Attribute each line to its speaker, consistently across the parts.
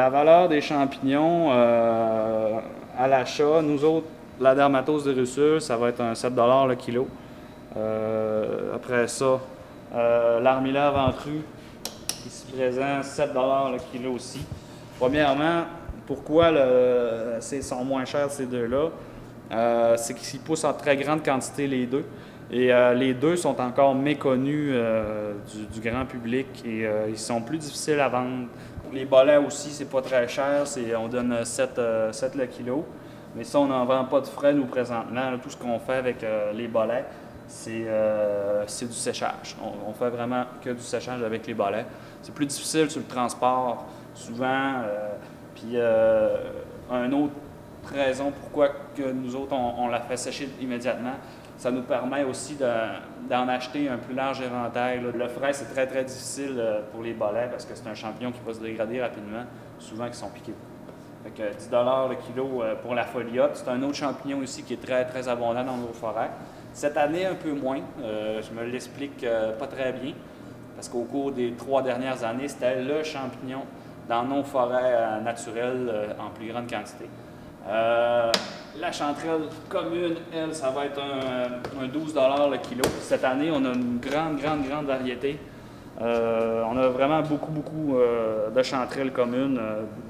Speaker 1: La valeur des champignons à l'achat, nous autres, la dermatose de Russell, ça va être un 7 $ le kilo. Après ça, l'armillaire ventru, ici présent, 7 $ le kilo aussi. Premièrement, pourquoi sont moins chers ces deux-là? C'est qu'ils poussent en très grande quantité les deux. Et les deux sont encore méconnus du grand public et ils sont plus difficiles à vendre. Les bolets aussi, c'est pas très cher, on donne 7 le kilo. Mais ça, on n'en vend pas de frais, nous, présentement. Tout ce qu'on fait avec les bolets, c'est du séchage. On fait vraiment que du séchage avec les bolets. C'est plus difficile sur le transport, souvent. Puis, une autre raison pourquoi que nous autres, on la fait sécher immédiatement, ça nous permet aussi d'en acheter un plus large éventail. Le frais, c'est très, très difficile pour les bolets parce que c'est un champignon qui va se dégrader rapidement, souvent qui sont piqués. Fait que 10 $ le kilo pour la foliote. C'est un autre champignon aussi qui est très, très abondant dans nos forêts. Cette année, un peu moins. Je me l'explique pas très bien parce qu'au cours des 3 dernières années, c'était le champignon dans nos forêts naturelles en plus grande quantité. La chanterelle commune, elle, ça va être un 12 $ le kilo. Cette année, on a une grande variété. On a vraiment beaucoup de chanterelles communes.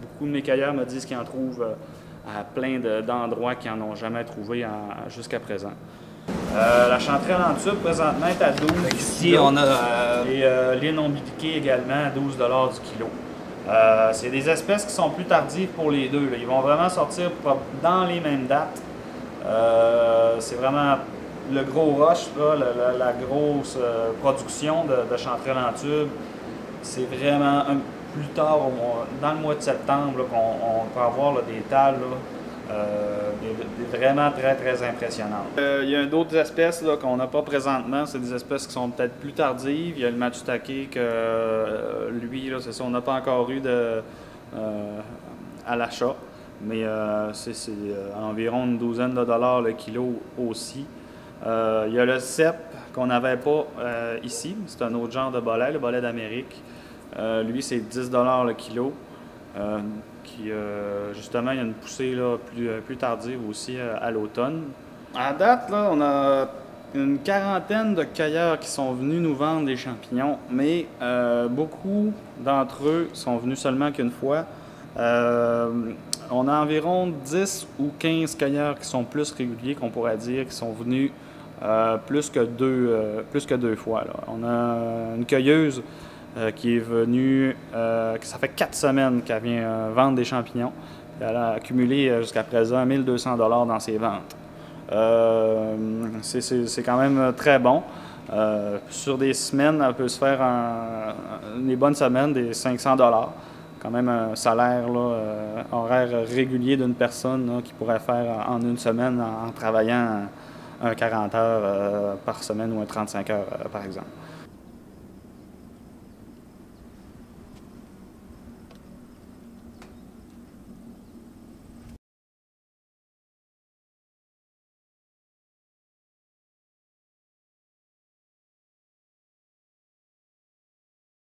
Speaker 1: Beaucoup de mes cueilleurs me disent qu'ils en trouvent à plein d'endroits qu'ils n'en ont jamais trouvé jusqu'à présent. La chanterelle en tube, présentement, est à 12 $
Speaker 2: ici, on a...
Speaker 1: Et l'île ombiliquée également à 12 $ du kilo. C'est des espèces qui sont plus tardives pour les deux. Là. Ils vont vraiment sortir dans les mêmes dates. C'est vraiment le gros rush, là, la grosse production de chanterelles en tube. C'est vraiment plus tard, dans le mois de septembre, qu'on peut avoir là, des talles vraiment très impressionnantes. Il y a d'autres espèces qu'on n'a pas présentement. C'est des espèces qui sont peut-être plus tardives. Il y a le matsutake que lui, c'est ça, on n'a pas encore eu à l'achat. Mais c'est environ une douzaine de dollars le kilo aussi. Il y a le cep qu'on n'avait pas ici. C'est un autre genre de bolet, le bolet d'Amérique. Lui, c'est 10 $ le kilo. Justement, il y a une poussée là, plus tardive aussi à l'automne. À date, là, on a une quarantaine de cueilleurs qui sont venus nous vendre des champignons, mais beaucoup d'entre eux sont venus seulement qu'une fois. On a environ 10 ou 15 cueilleurs qui sont plus réguliers, qu'on pourrait dire, qui sont venus plus que deux fois. Là. On a une cueilleuse qui est venue, ça fait 4 semaines qu'elle vient vendre des champignons. Elle a accumulé jusqu'à présent 1 200 $ dans ses ventes. C'est quand même très bon. Sur des semaines, elle peut se faire les bonnes semaines, des 500 $. Quand même un salaire horaire régulier d'une personne là, qui pourrait faire en une semaine en travaillant un 40 heures par semaine ou un 35 heures par exemple.